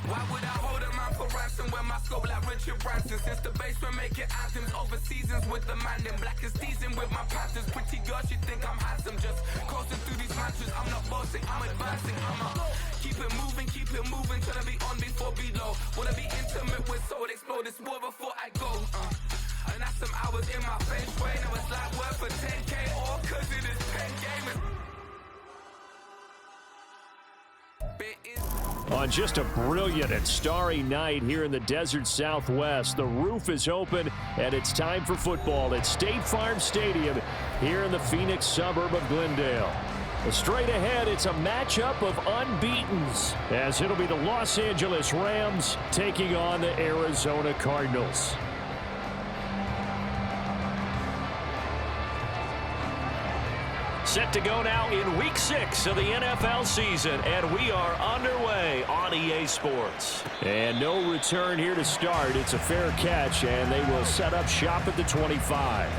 Why would I hold a man for ransom when my scope like Richard Branson? Since the basement making anthems over seasons with the man in black is teasing with my patterns. Pretty girl, she think I'm handsome. Just coasting through these mantras. I'm not bossing, I'm advancing. Keep it moving, tryna be on before below. Wanna be intimate with soul, explode this war before I go. And that's some hours in my feng shui. Now it's like work for 10K, all cause it is pen gaming. On just a brilliant and starry night here in the desert Southwest, the roof is open and it's time for football at State Farm Stadium here in the Phoenix suburb of Glendale. Straight ahead, it's a matchup of unbeatens as it'll be the Los Angeles Rams taking on the Arizona Cardinals. Set to go now in Week 6 of the NFL season, and we are underway on EA Sports. And no return here to start. It's a fair catch, and they will set up shop at the 25.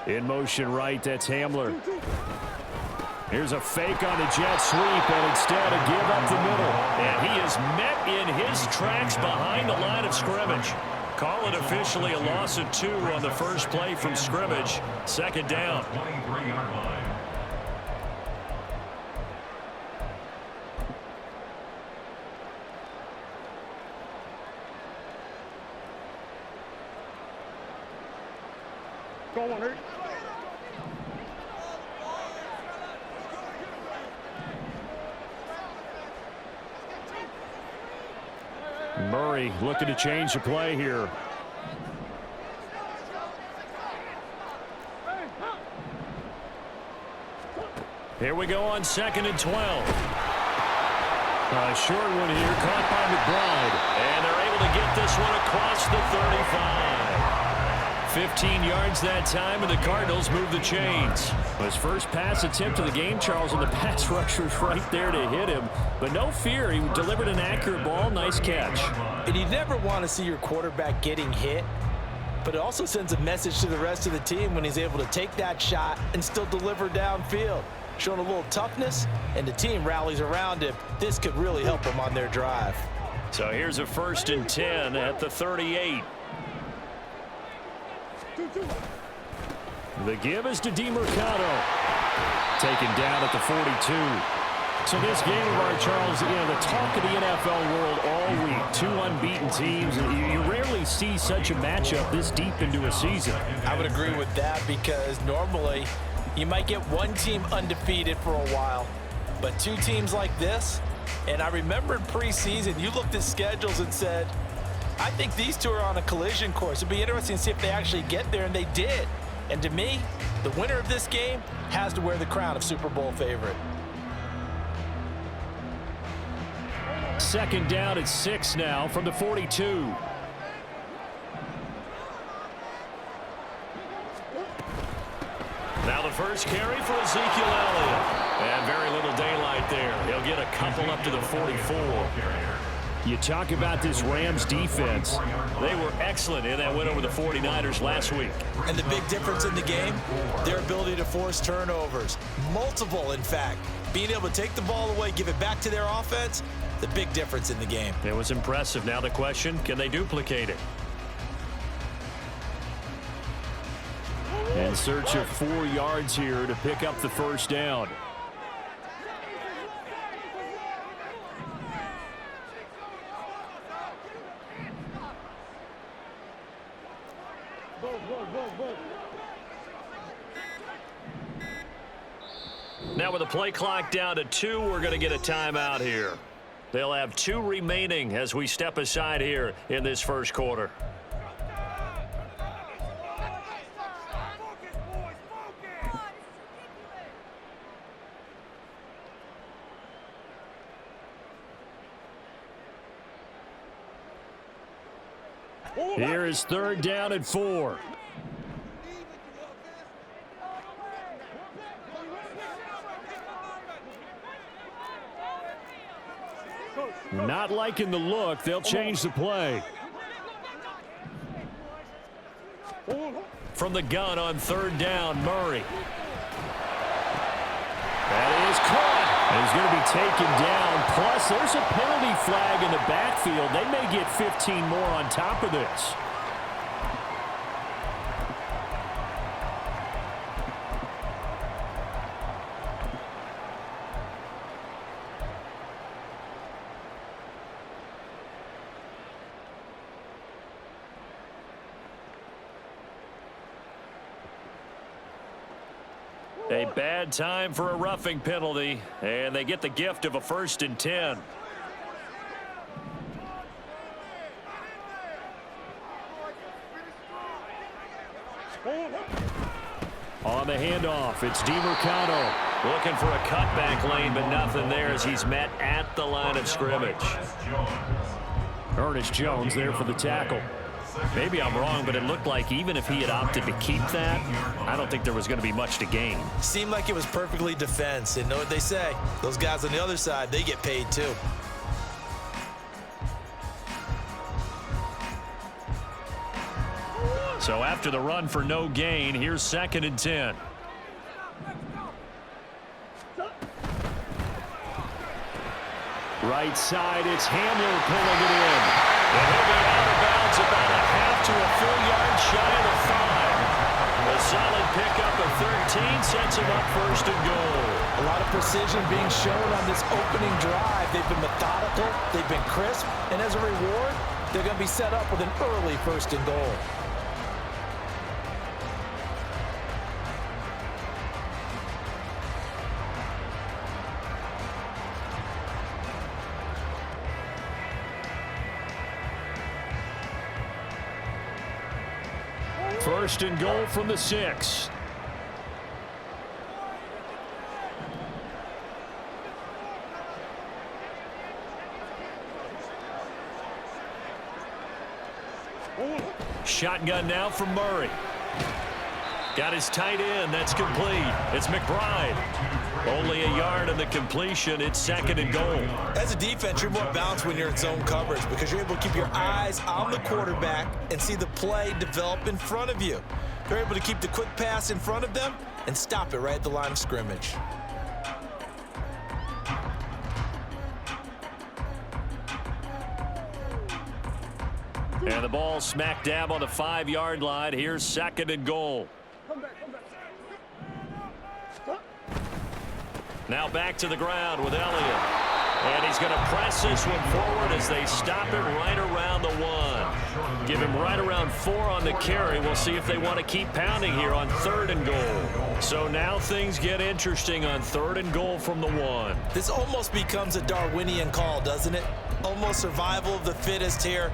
In motion right, that's Hamler. Here's a fake on the jet sweep, and instead a give up the middle. And he is met in his tracks behind the line of scrimmage. Call it officially a loss of 2 on the first play from scrimmage. Second down. Go on, Eric. Murray looking to change the play here. Here we go on 2nd and 12. A short one here, caught by McBride. And they're able to get this one across the 35. 15 yards that time, and the Cardinals move the chains. His first pass attempt of the game, Charles, and the pass rusher's right there to hit him. But no fear, he delivered an accurate ball. Nice catch. And you never want to see your quarterback getting hit, but it also sends a message to the rest of the team when he's able to take that shot and still deliver downfield. Showing a little toughness, and the team rallies around him. This could really help them on their drive. So here's a 1st and 10 at the 38. The give is to DeMercado. Taken down at the 42. So this game of our, Charles, you know, the talk of the NFL world all week. 2 unbeaten teams. You rarely see such a matchup this deep into a season. I would agree with that because normally you might get one team undefeated for a while, but 2 teams like this, and I remember in preseason, you looked at schedules and said, I think these 2 are on a collision course. It'd be interesting to see if they actually get there, and they did. And to me, the winner of this game has to wear the crown of Super Bowl favorite. 2nd down at 6 now from the 42. Now the first carry for Ezekiel Elliott. And very little daylight there. He'll get a couple up to the 44. You talk about this Rams defense. They were excellent in that win over the 49ers last week. And the big difference in the game, their ability to force turnovers. Multiple, in fact. Being able to take the ball away, give it back to their offense, the big difference in the game. It was impressive. Now the question, can they duplicate it? In search of 4 yards here to pick up the first down. Now with the play clock down to 2, we're going to get a timeout here. They'll have 2 remaining as we step aside here in this first quarter. Here is 3rd down and 4. Not liking the look. They'll change the play. From the gun on 3rd down, Murray. That is caught. And he's going to be taken down. Plus, there's a penalty flag in the backfield. They may get 15 more on top of this. A bad time for a roughing penalty, and they get the gift of a 1st and 10. On the handoff, it's DiMercado looking for a cutback lane, but nothing there as he's met at the line of scrimmage. Ernest Jones there for the tackle. Maybe I'm wrong, but it looked like even if he had opted to keep that, I don't think there was going to be much to gain. Seemed like it was perfectly defense. And know what they say? Those guys on the other side, they get paid too. So after the run for no gain, here's 2nd and 10. Right side, it's Hamler pulling it in. And he'll be out of bounds about a half to a full yard shy of the 5. A solid pickup of 13 sets him up 1st and goal. A lot of precision being shown on this opening drive. They've been methodical, they've been crisp, and as a reward, they're going to be set up with an early 1st and goal. First and goal from the 6. Shotgun now from Murray. Got his tight end. That's complete. It's McBride. Only a yard on the completion. It's 2nd and goal. As a defense, you're more balanced when you're in zone coverage because you're able to keep your eyes on the quarterback and see the play develop in front of you. You're able to keep the quick pass in front of them and stop it right at the line of scrimmage. And the ball smack dab on the 5-yard line. Here's 2nd and goal. Now back to the ground with Elliott. And he's going to press this one forward as they stop it right around the 1. Give him right around 4 on the carry. We'll see if they want to keep pounding here on 3rd and goal. So now things get interesting on 3rd and goal from the 1. This almost becomes a Darwinian call, doesn't it? Almost survival of the fittest here.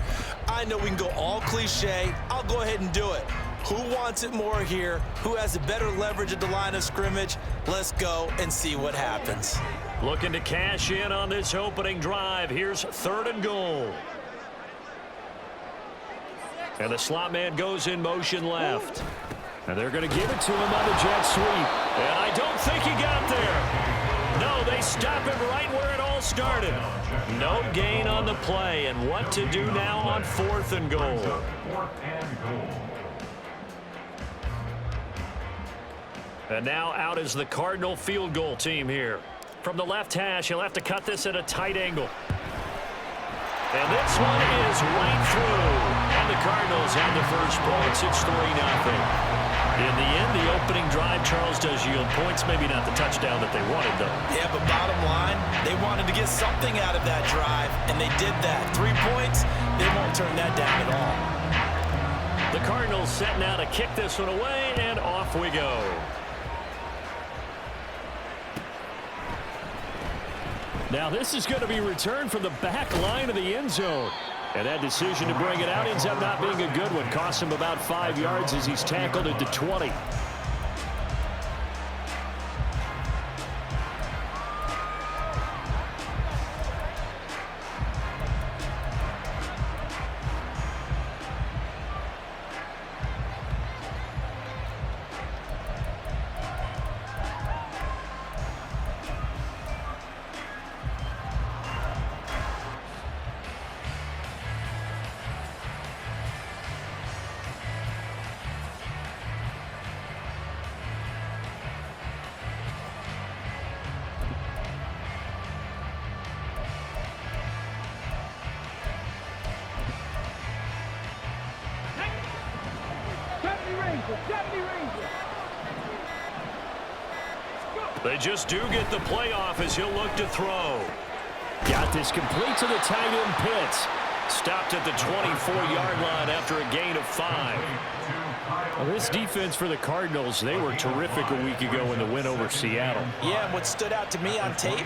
I know we can go all cliche. I'll go ahead and do it. Who wants it more here? Who has the better leverage at the line of scrimmage? Let's go and see what happens. Looking to cash in on this opening drive. Here's 3rd and goal. And the slot man goes in motion left. And they're going to give it to him on the jet sweep. And I don't think he got there. No, they stop him right where it all started. No gain on the play. And what to do now on 4th and goal. And now out is the Cardinal field goal team here. From the left hash, he'll have to cut this at a tight angle. And this one is right through. And the Cardinals have the first points. It's 3-0. In the end, the opening drive, Charles, does yield points. Maybe not the touchdown that they wanted, though. Yeah, but bottom line, they wanted to get something out of that drive, and they did that. 3 points, they won't turn that down at all. The Cardinals set now to kick this one away, and off we go. Now this is going to be returned from the back line of the end zone. And that decision to bring it out ends up not being a good one. Costs him about 5 yards as he's tackled at the 20. They just do get the playoff as he'll look to throw. Got this complete to the tight end Pitts. Stopped at the 24-yard line after a gain of 5. Well, this defense for the Cardinals, they were terrific a week ago in the win over Seattle. Yeah, and what stood out to me on tape,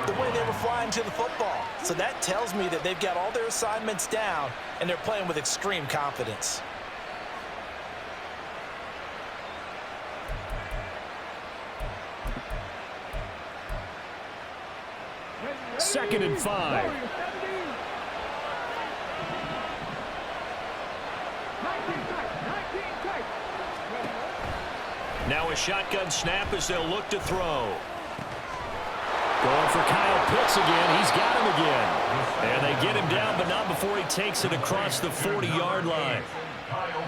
the way they were flying to the football. So that tells me that they've got all their assignments down, and they're playing with extreme confidence. Second and 5. Now a shotgun snap as they'll look to throw. Going for Kyle Pitts again. He's got him again. And they get him down, but not before he takes it across the 40-yard line.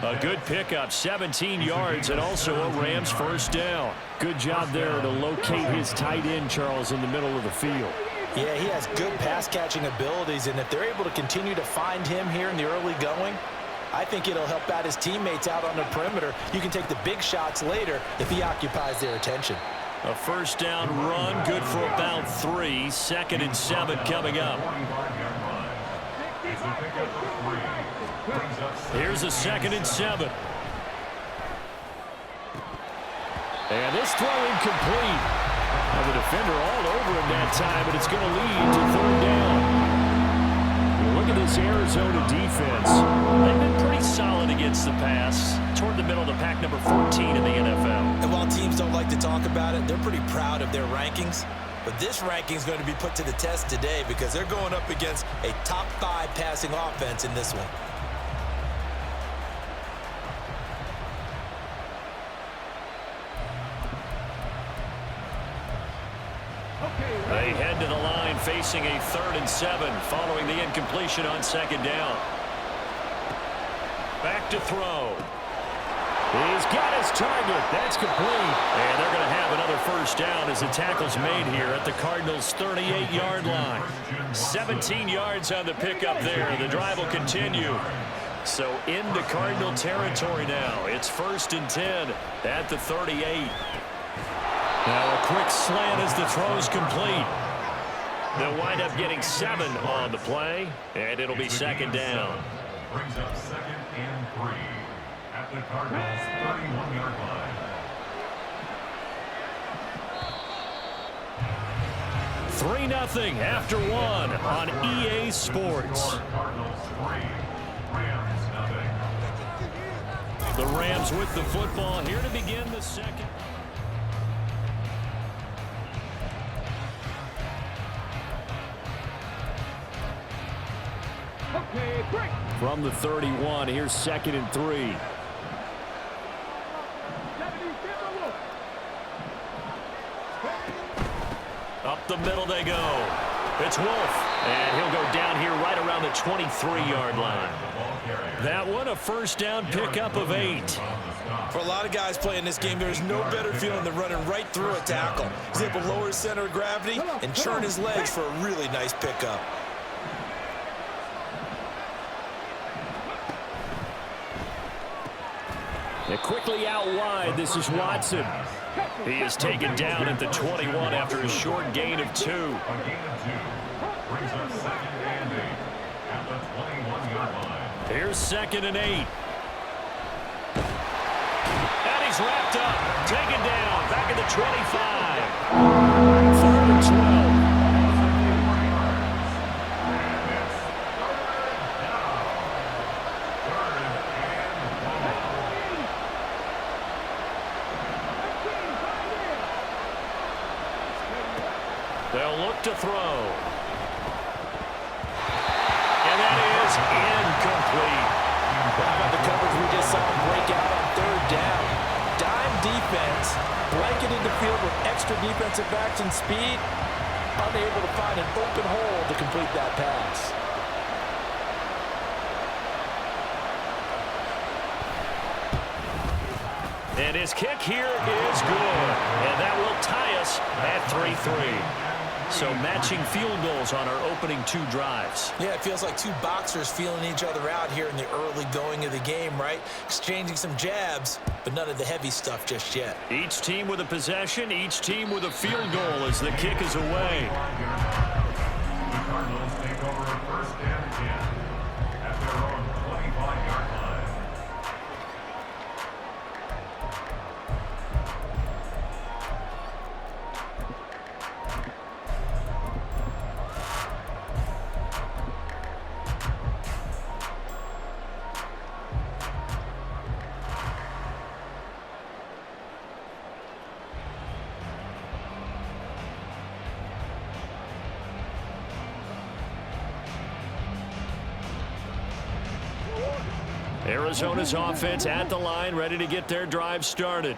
A good pickup, 17 yards, and also a Rams first down. Good job there to locate his tight end, Charles, in the middle of the field. Yeah, he has good pass-catching abilities, and if they're able to continue to find him here in the early going, I think it'll help out his teammates out on the perimeter. You can take the big shots later if he occupies their attention. A first down run, good for about 3. Second and 7 coming up. Here's a second and 7. And this throw incomplete. Well, the defender all over him that time, but it's going to lead to third down. Look at this Arizona defense. They've been pretty solid against the pass. Toward the middle of the pack, number 14 in the NFL. And while teams don't like to talk about it, they're pretty proud of their rankings. But this ranking is going to be put to the test today because they're going up against a top 5 passing offense in this one. They head to the line facing a 3rd and 7 following the incompletion on second down. Back to throw. He's got his target. That's complete. And they're going to have another first down as the tackle's made here at the Cardinals' 38-yard line. 17 yards on the pickup there. The drive will continue. So into Cardinal territory now. It's 1st and 10 at the 38. Now a quick slant as the throw's complete. They'll wind up getting 7 on the play, and it'll be second down. Brings up 2nd and 3 at the Cardinals' 31-yard line. 3-0 after 1 on EA Sports. Cardinals 3, Rams nothing. The Rams with the football here to begin the second. From the 31, here's 2nd and 3. Up the middle they go. It's Wolf, and he'll go down here right around the 23-yard line. That one a first down pickup of 8. For a lot of guys playing this game, there's no better feeling than running right through a tackle. He's able to lower his center of gravity and churn his legs for a really nice pickup. They're quickly out wide. This is Watson. He is taken down at the 21 after a short gain of 2. A gain of 2 brings up 2nd and 8 at the 21-yard line. Here's 2nd and 8. And he's wrapped up. Taken down. Back at the 25. 3rd and 12. They'll look to throw. And that is incomplete. How about the coverage we just saw him break out on 3rd down? Dime defense, blanketed the field with extra defensive backs and speed, unable to find an open hole to complete that pass. And his kick here is good. And that will tie us at 3-3. So matching field goals on our opening 2 drives. Yeah, it feels like 2 boxers feeling each other out here in the early going of the game, right? Exchanging some jabs, but none of the heavy stuff just yet. Each team with a possession, each team with a field goal as the kick is away. The Cardinals take over a 1st and 10 at their own 25-yard line. Arizona's offense at the line, ready to get their drive started.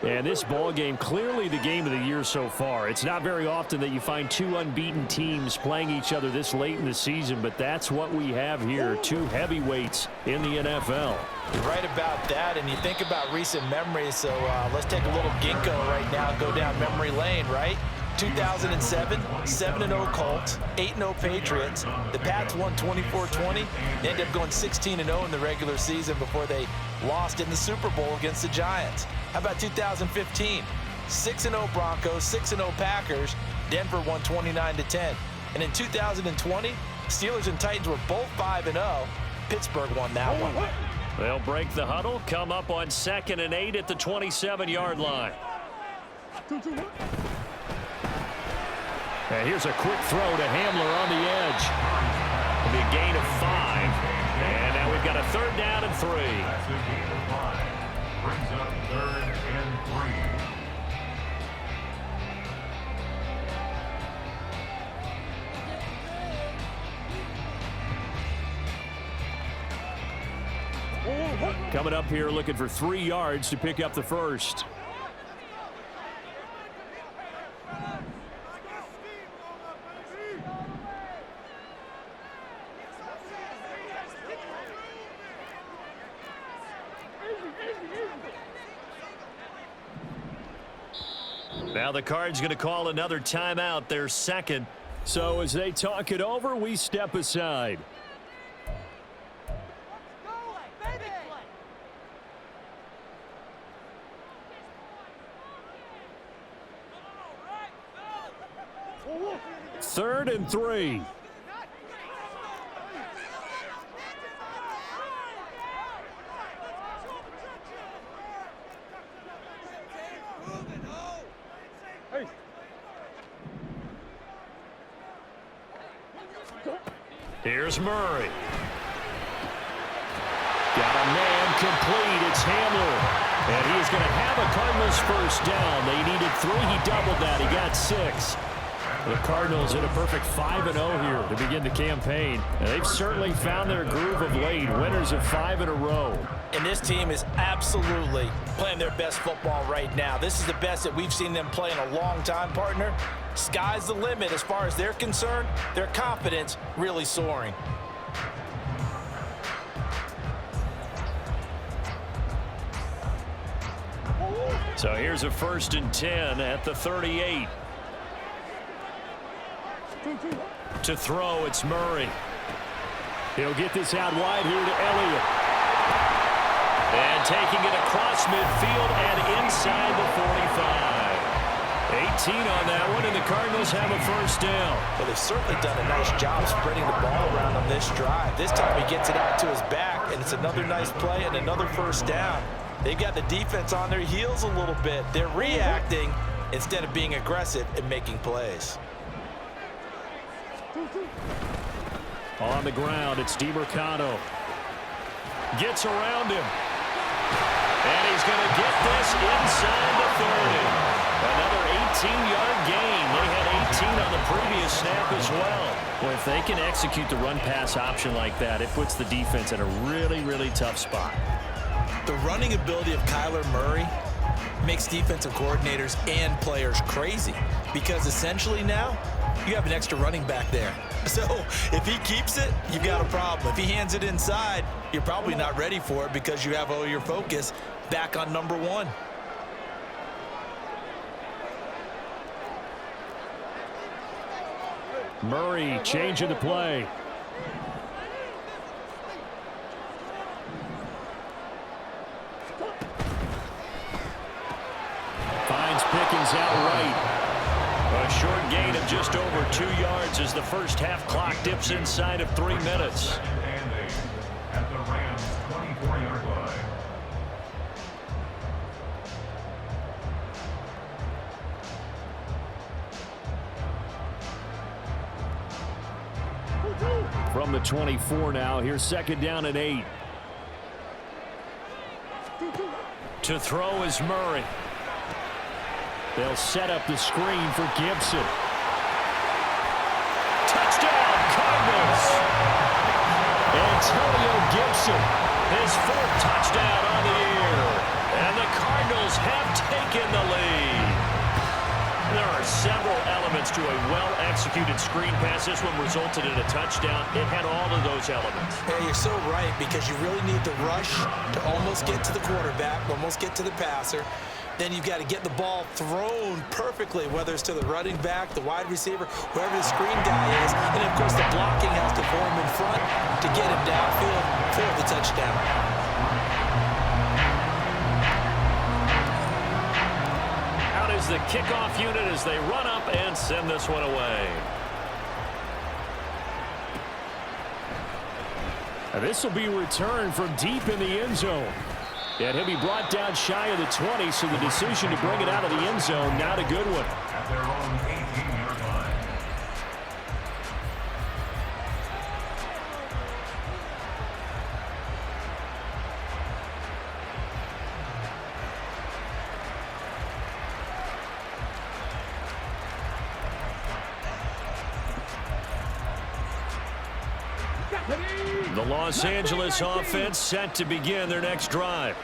And this ball game, clearly the game of the year so far. It's not very often that you find 2 unbeaten teams playing each other this late in the season, but that's what we have here, 2 heavyweights in the NFL. You're right about that, and you think about recent memories, so let's take a little ginkgo right now and go down memory lane, right? 2007, 7-0 Colts, 8-0 Patriots. The Pats won 24-20. They ended up going 16-0 in the regular season before they lost in the Super Bowl against the Giants. How about 2015? 6-0 Broncos, 6-0 Packers. Denver won 29-10. And in 2020, Steelers and Titans were both 5-0. Pittsburgh won that one. They'll break the huddle, come up on 2nd and 8 at the 27-yard line. And here's a quick throw to Hamler on the edge. It'll be a gain of 5. And now we've got a 3rd down and 3. That's a gain of 5. Brings up 3rd and 3. Coming up here looking for 3 yards to pick up the first. Now the Cards going to call another timeout, their 2nd. So as they talk it over, we step aside. Third and 3. Here's Murray. Got a man complete. It's Hamler. And he's going to have a Cardinals 1st down. They needed 3. He doubled that. He got 6. The Cardinals in a perfect 5-0 here to begin the campaign. And they've certainly found their groove of late. Winners of 5 in a row. And this team is absolutely playing their best football right now. This is the best that we've seen them play in a long time, partner. Sky's the limit as far as they're concerned. Their confidence really soaring. So here's a 1st and 10 at the 38. To throw, it's Murray. He'll get this out wide here to Elliott. And taking it across midfield and inside the 45. 18 on that one, and the Cardinals have a 1st down. Well, they've certainly done a nice job spreading the ball around on this drive. This time he gets it out to his back, and it's another nice play and another 1st down. They've got the defense on their heels a little bit. They're reacting instead of being aggressive and making plays. On the ground, it's DeMercado. Gets around him. And he's going to get this inside the 30. Another 18-yard gain. They had 18 on the previous snap as well. Well, if they can execute the run-pass option like that, it puts the defense in a really, really tough spot. The running ability of Kyler Murray makes defensive coordinators and players crazy because essentially now you have an extra running back there. So if he keeps it, you've got a problem. If he hands it inside, you're probably not ready for it because you have all your focus back on number 1. Murray changing the play. Finds Pickens out right. A short gain of just over 2 yards as the first half clock dips inside of 3 minutes. Second and 8 at the Rams 24-yard line. From the 24 now, here's second down and 8. To throw is Murray. They'll set up the screen for Gibson. Touchdown, Cardinals! Antonio Gibson, his 4th touchdown on the year. And the Cardinals have taken the lead. There are several elements to a well-executed screen pass. This one resulted in a touchdown. It had all of those elements. Yeah, you're so right, because you really need the rush to almost get to the quarterback, almost get to the passer. Then you've got to get the ball thrown perfectly, whether it's to the running back, the wide receiver, whoever the screen guy is. And, of course, the blocking has to form in front to get him downfield for the touchdown. Out is the kickoff unit as they run up and send this one away. This will be returned from deep in the end zone. And he'll be brought down shy of the 20, so the decision to bring it out of the end zone, not a good one. At their own 18-yard line. The Los Angeles offense set to begin their next drive.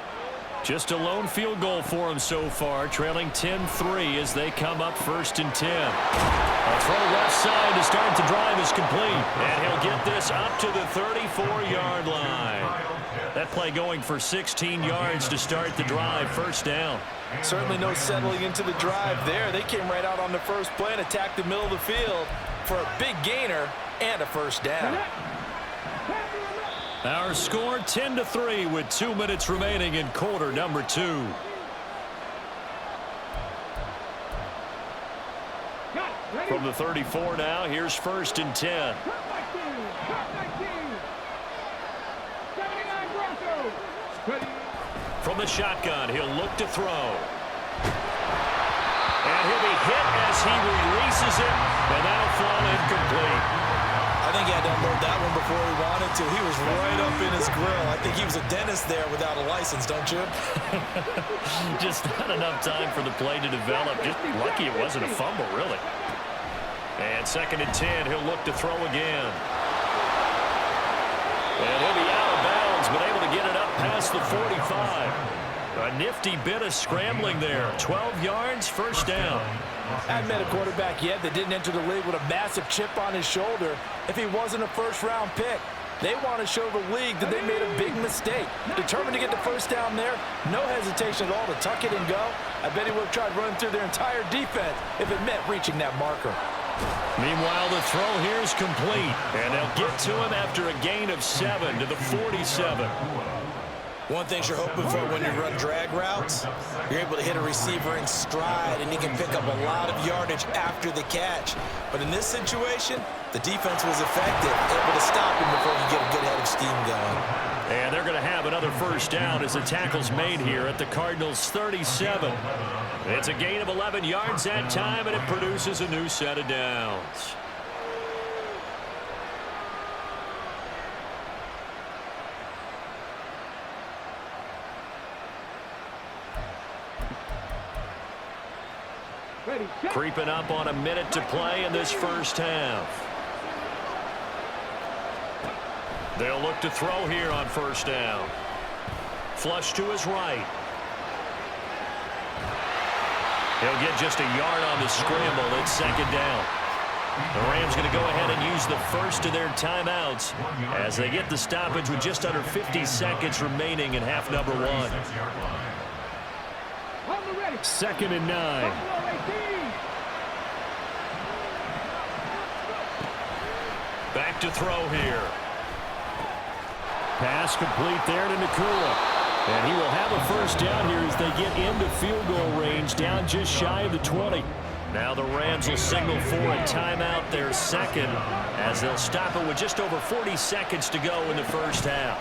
Just a lone field goal for them so far, trailing 10-3 as they come up 1st and 10. A throw left side to start the drive is complete, and he'll get this up to the 34-yard line. That play going for 16 yards to start the drive, 1st down. Certainly no settling into the drive there. They came right out on the first play and attacked the middle of the field for a big gainer and a 1st down. Our score 10-3 with 2 minutes remaining in quarter number 2. From the 34 now, here's 1st and 10. From the shotgun, he'll look to throw. And he'll be hit as he releases it, and that'll fall incomplete. I think he had to unload that one before he wanted to. He was right up in his grill. I think he was a dentist there without a license, don't you? Just not enough time for the play to develop. Just lucky it wasn't a fumble, really. And 2nd and 10, he'll look to throw again. And he'll be out of bounds, but able to get it up past the 45. A nifty bit of scrambling there. 12 yards, 1st down. I haven't met a quarterback yet that didn't enter the league with a massive chip on his shoulder if he wasn't a 1st-round pick. They want to show the league that they made a big mistake. Determined to get the 1st down there, no hesitation at all to tuck it and go. I bet he would have tried running through their entire defense if it meant reaching that marker. Meanwhile, the throw here is complete, and they'll get to him after a gain of 7 to the 47. One thing you're hoping for when you run drag routes, you're able to hit a receiver in stride, and he can pick up a lot of yardage after the catch. But in this situation, the defense was effective, able to stop him before he get a good head of steam going. And they're going to have another 1st down as the tackle's made here at the Cardinals' 37. It's a gain of 11 yards that time, and it produces a new set of downs. Creeping up on a minute to play in this 1st half. They'll look to throw here on 1st down. Flush to his right. He'll get just a yard on the scramble. It's 2nd down. The Rams going to go ahead and use the first of their timeouts as they get the stoppage with just under 50 seconds remaining in half number 1. 2nd and 9. to throw here. Pass complete there to Nakua. And he will have a first down here as they get into field goal range, down just shy of the 20. Now the Rams will signal for a timeout, their second, as they'll stop it with just over 40 seconds to go in the first half.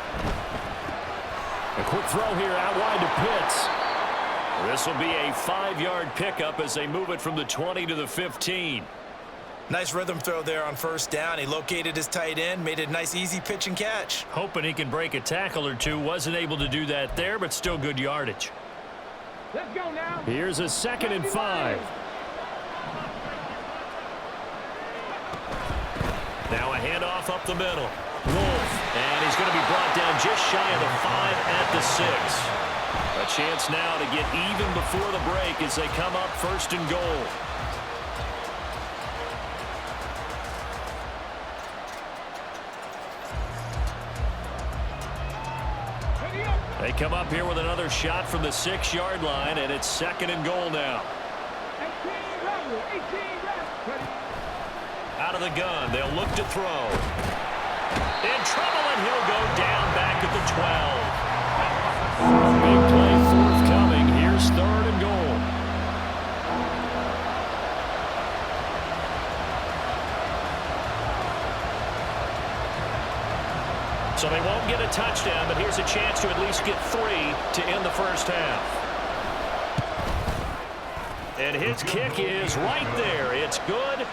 A quick throw here out wide to Pitts. This will be a 5-yard pickup as they move it from the 20 to the 15. Nice rhythm throw there on first down. He located his tight end, made it a nice easy pitch and catch. Hoping he can break a tackle or two. Wasn't able to do that there, but still good yardage. Let's go now. Here's a 2nd and 5. Now a handoff up the middle. Wolf, and he's going to be brought down just shy of the 5 at the 6. A chance now to get even before the break as they come up 1st and goal. They come up here with another shot from the 6-yard line, and it's 2nd and goal now. 18 Out of the gun, they'll look to throw. In trouble, and he'll go down back at the 12. Big play forthcoming. Here's 3rd and goal. So they won't get a touchdown, but here's a chance to at least get 3 to end the first half. And his kick is right there. It's good.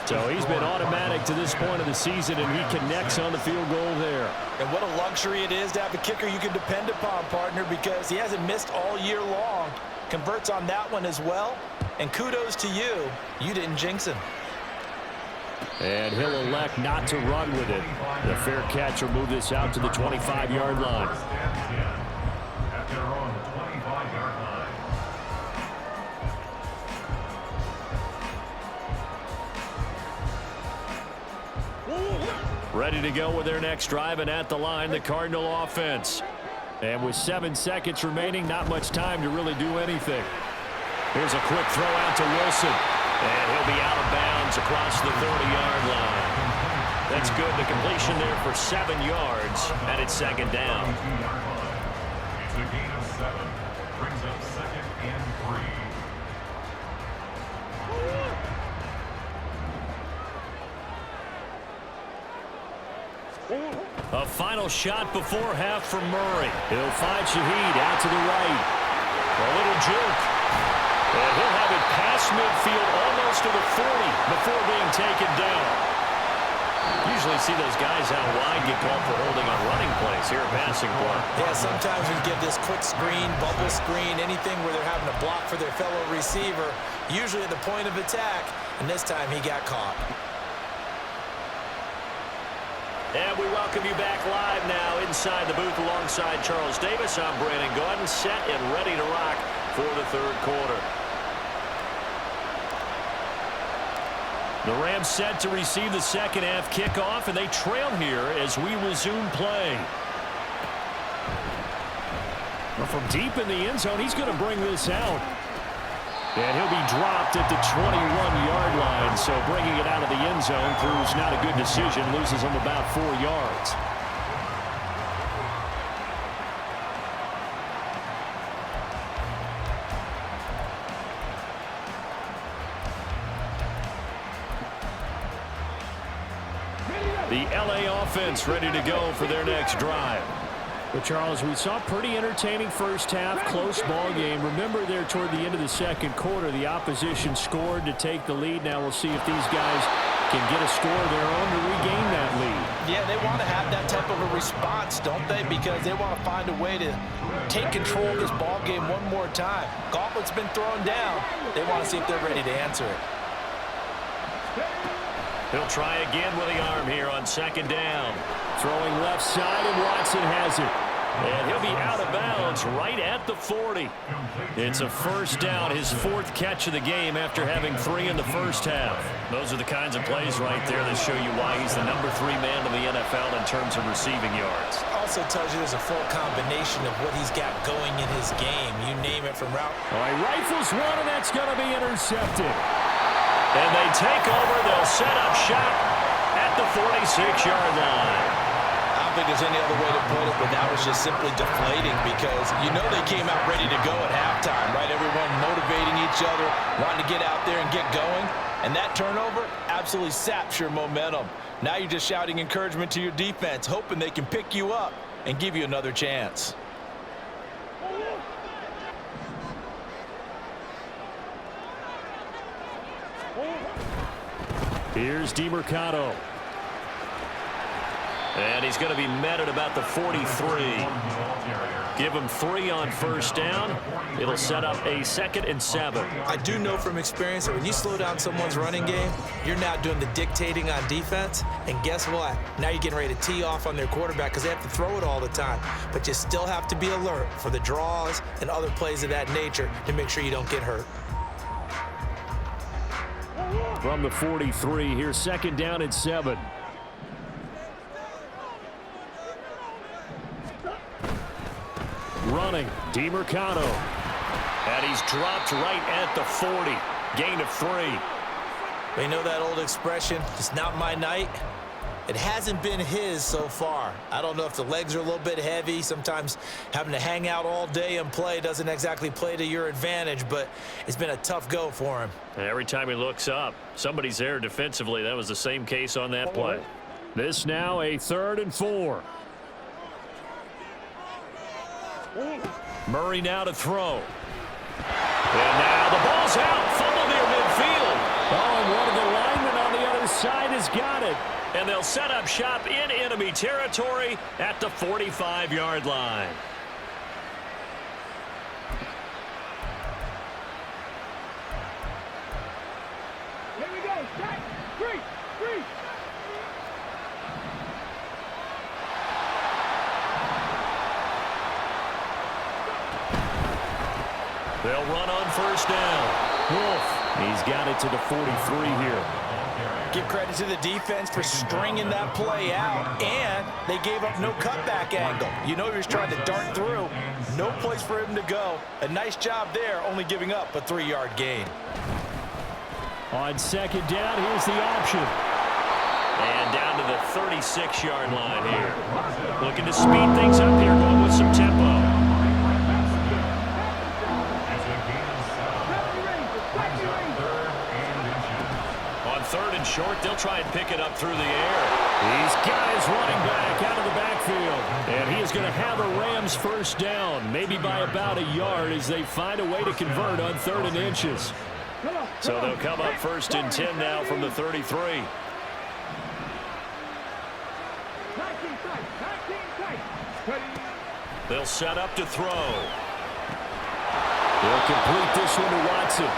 So he's been automatic to this point of the season, and he connects on the field goal there. And what a luxury it is to have a kicker you can depend upon, partner, because he hasn't missed all year long. Converts on that one as well. And kudos to you. You didn't jinx him. And he'll elect not to run with it. The fair catch will move this out to the 25-yard line. First and 10 at their own 25-yard line. Ready to go with their next drive, and at the line, the Cardinal offense. And with 7 seconds remaining, not much time to really do anything. Here's a quick throw out to Wilson. And he'll be out of bounds across the 30-yard line. That's good. The completion there for 7 yards, and it's 2nd down. It's a gain of 7. Brings up 2nd and 3. A final shot before half from Murray. He'll find Shaheed out to the right. A little juke. And he'll have it past midfield almost to the 40 before being taken down. Usually see those guys out wide get called for holding on running plays here, passing play. Yeah, sometimes we give this quick screen, bubble screen, anything where they're having to block for their fellow receiver, usually at the point of attack, and this time he got caught. And we welcome you back live now inside the booth alongside Charles Davis. I'm Brandon Gordon, set and ready to rock for the 3rd quarter. The Rams set to receive the 2nd half kickoff, and they trail here as we resume play. Well, from deep in the end zone, he's going to bring this out. And he'll be dropped at the 21-yard line, so bringing it out of the end zone proves not a good decision, loses him about 4 yards. The LA offense ready to go for their next drive. But Charles, we saw pretty entertaining first half, close ball game. Remember there toward the end of the 2nd quarter, the opposition scored to take the lead. Now we'll see if these guys can get a score of their own to regain that lead. Yeah, they want to have that type of a response, don't they? Because they want to find a way to take control of this ball game one more time. Gauntlet's been thrown down. They want to see if they're ready to answer it. He'll try again with the arm here on 2nd down. Throwing left side, and Watson has it. And he'll be out of bounds right at the 40. It's a first down, his 4th catch of the game after having 3 in the first half. Those are the kinds of plays right there that show you why he's the number 3 man in the NFL in terms of receiving yards. Also tells you there's a full combination of what he's got going in his game. You name it from route. All right, rifles one, and that's going to be intercepted. And they take over. They'll set up shop at at the 46-yard line. I don't think there's any other way to put it, but that was just simply deflating because you know they came out ready to go at halftime, right? Everyone motivating each other, wanting to get out there and get going. And that turnover absolutely saps your momentum. Now you're just shouting encouragement to your defense, hoping they can pick you up and give you another chance. Here's DeMercado. And he's going to be met at about the 43. Give him 3 on first down. It'll set up a 2nd and 7. I do know from experience that when you slow down someone's running game, you're now doing the dictating on defense. And guess what? Now you're getting ready to tee off on their quarterback because they have to throw it all the time. But you still have to be alert for the draws and other plays of that nature to make sure you don't get hurt. From the 43, here's 2nd down and 7. Running, DeMercado. And he's dropped right at the 40. Gain of 3. You know that old expression, it's not my night? It hasn't been his so far. I don't know if the legs are a little bit heavy. Sometimes having to hang out all day and play doesn't exactly play to your advantage, but it's been a tough go for him. And every time he looks up, somebody's there defensively. That was the same case on that play. This now a 3rd and 4. Murray now to throw. And now the ball's out. Fumble near midfield. Oh, and one of the linemen on the other side has got it. And they'll set up shop in enemy territory at the 45-yard line. Here we go. Set. 3. They'll run on first down. Wolf, he's got it to the 43 here. Give credit to the defense for stringing that play out, and they gave up no cutback angle. You know he was trying to dart through. No place for him to go. A nice job there, only giving up a 3-yard gain. On 2nd down, here's the option. And down to the 36-yard line here. Looking to speed things up here, going with some tempo. On 3rd and short, they'll try and pick it up through the air. He's got his running back out of the backfield. And he is going to have a Rams first down, maybe by about a yard as they find a way to convert on 3rd and inches. So they'll come up 1st and 10 now from the 33. 19 tight. They'll set up to throw. They'll complete this one to Watson.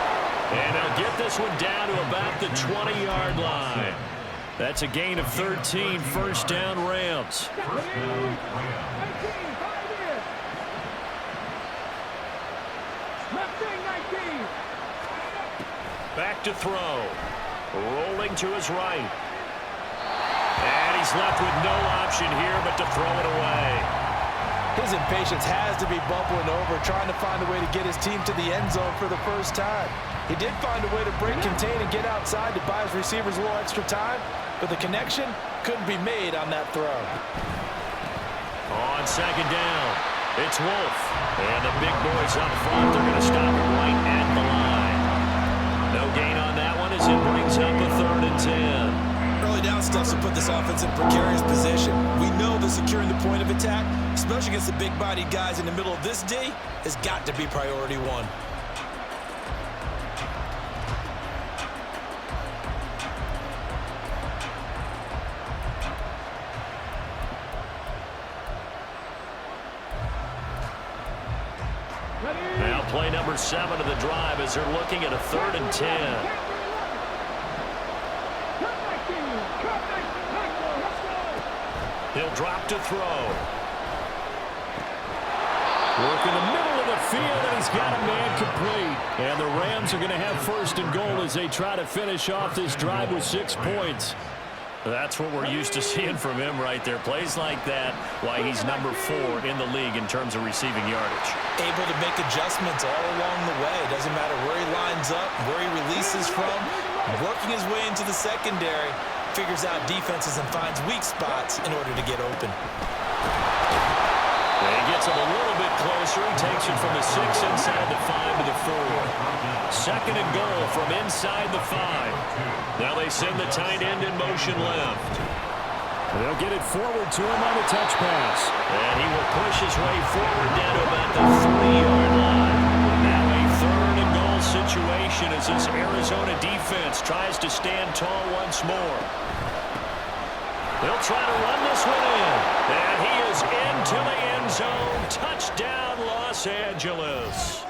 And they'll get this one down to about the 20-yard line. That's a gain of 13, first down Rams. Back to throw. Rolling to his right. And he's left with no option here but to throw it away. His impatience has to be bubbling over, trying to find a way to get his team to the end zone for the first time. He did find a way to break, contain, and get outside to buy his receivers a little extra time, but the connection couldn't be made on that throw. On 2nd down, it's Wolf. And the big boys up front, they're going to stop him right at the line. No gain on that one as it brings up a 3rd and 10. Early down stuff to put this offense in precarious position. We know that securing the point of attack, especially against the big-bodied guys in the middle of this D, has got to be priority 1. Now play number 7 of the drive as they're looking at a 3rd and 10. He'll drop to throw. Work in the middle of the field, and he's got a man complete. And the Rams are going to have 1st and goal as they try to finish off this drive with 6 points. That's what we're used to seeing from him right there. Plays like that, why he's number 4 in the league in terms of receiving yardage. Able to make adjustments all along the way. Doesn't matter where he lines up, where he releases from. Working his way into the secondary, figures out defenses and finds weak spots in order to get open. And he gets him a little bit closer. He takes it from the 6 inside the 5 to the 4. Second and goal from inside the 5. Now they send the tight end in motion left. They'll get it forward to him on a touch pass. And he will push his way forward down to about the 3-yard line. Now a third and goal situation as this Arizona defense tries to stand tall once more. They'll try to run this one in. And he is into the end zone. Touchdown, Los Angeles.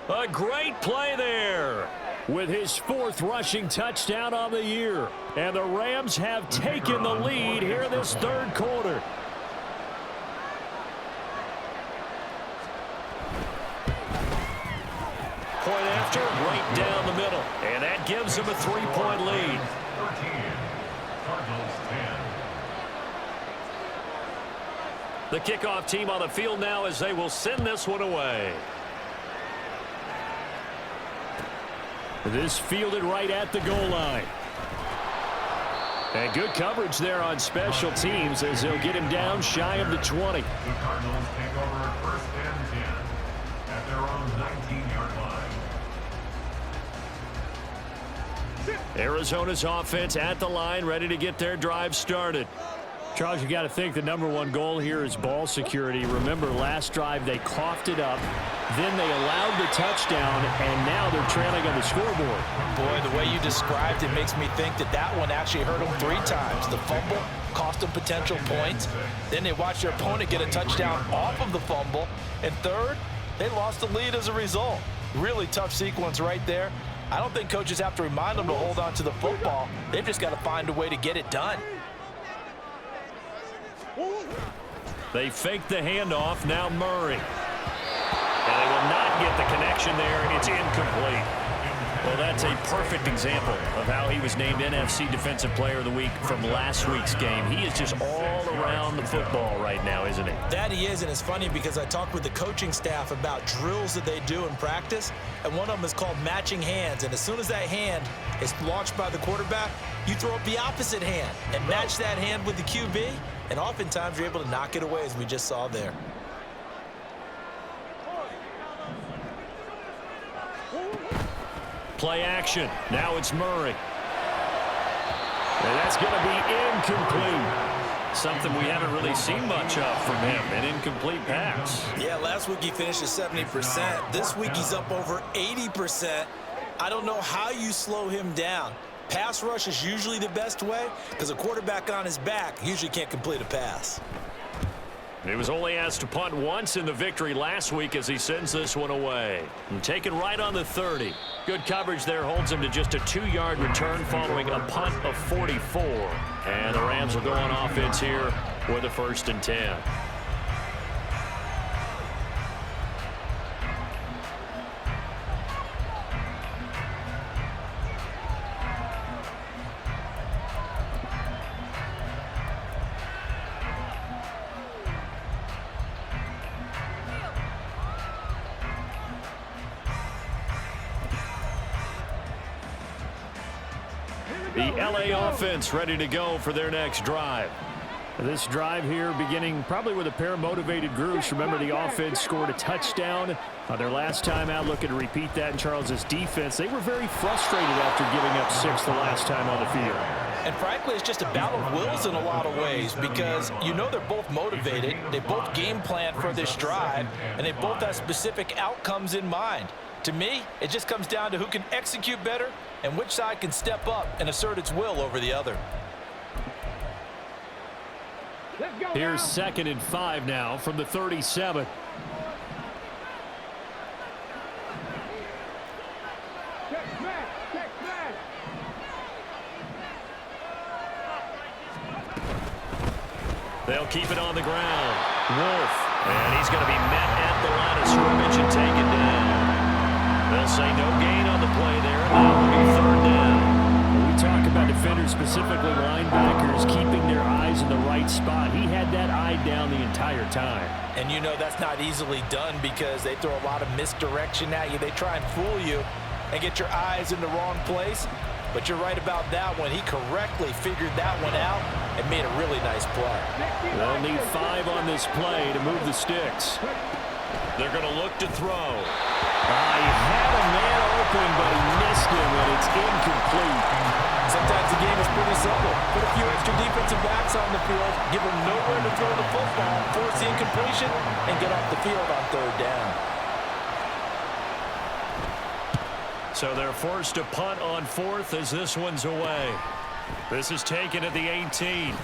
A great play there. With his 4th rushing touchdown on the year. And the Rams have taken the lead here this 3rd quarter. Point after, right down the middle. And that gives him a 3-point lead. 13. Cardinals 10. The kickoff team on the field now as they will send this one away. This fielded right at the goal line. And good coverage there on special teams as they'll get him down shy of the 20. The Cardinals take over first and 10 at their own 19-yard line. Arizona's offense at the line, ready to get their drive started. Charles, you got to think the #1 goal here is ball security. Remember, last drive they coughed it up, then they allowed the touchdown, and now they're trailing on the scoreboard. Boy, the way you described it makes me think that that one actually hurt them 3 times. The fumble cost them potential points. Then they watched their opponent get a touchdown off of the fumble. And third, they lost the lead as a result. Really tough sequence right there. I don't think coaches have to remind them to hold on to the football. They've just got to find a way to get it done. They fake the handoff, now Murray. And they will not get the connection there. It's incomplete. Well, that's a perfect example of how he was named NFC Defensive Player of the Week from last week's game. He is just all around the football right now, isn't he? That he is, and it's funny because I talked with the coaching staff about drills that they do in practice, and one of them is called matching hands. And as soon as that hand is launched by the quarterback, you throw up the opposite hand and match that hand with the QB, and oftentimes you're able to knock it away, as we just saw there. Play action. Now it's Murray. And that's going to be incomplete. Something we haven't really seen much of from him, an incomplete pass. Yeah, last week he finished at 70%. This week he's up over 80%. I don't know how you slow him down. Pass rush is usually the best way because a quarterback on his back usually can't complete a pass. He was only asked to punt once in the victory last week as he sends this one away. And taken right on the 30. Good coverage there holds him to just a 2-yard return following a punt of 44. And the Rams will go on offense here with a 1st and 10. The LA offense ready to go for their next drive. This drive here beginning probably with a pair of motivated groups. Remember, the offense scored a touchdown their last time out. Looking to repeat that in Charles's defense. They were very frustrated after giving up 6 the last time on the field. And frankly, it's just a battle of wills in a lot of ways because you know they're both motivated. They both game plan for this drive, and they both have specific outcomes in mind. To me, it just comes down to who can execute better and which side can step up and assert its will over the other. Here's 2nd and 5 now from the 37. They'll keep it on the ground. Wolf. And he's going to be met at the line of scrimmage and taken down. They'll say no gain on the play there. And that will be 3rd down. We talk about defenders, specifically linebackers, keeping their eyes in the right spot. He had that eye down the entire time. And you know that's not easily done because they throw a lot of misdirection at you. They try and fool you and get your eyes in the wrong place. But you're right about that one. He correctly figured that one out and made a really nice play. They'll need 5 on this play to move the sticks. They're going to look to throw. He had a man open, but he missed him, and it's incomplete. Sometimes the game is pretty simple. Put a few extra defensive backs on the field, give them nowhere to throw the football, force the incompletion, and get off the field on 3rd down. So they're forced to punt on 4th as this one's away. This is taken at the 18.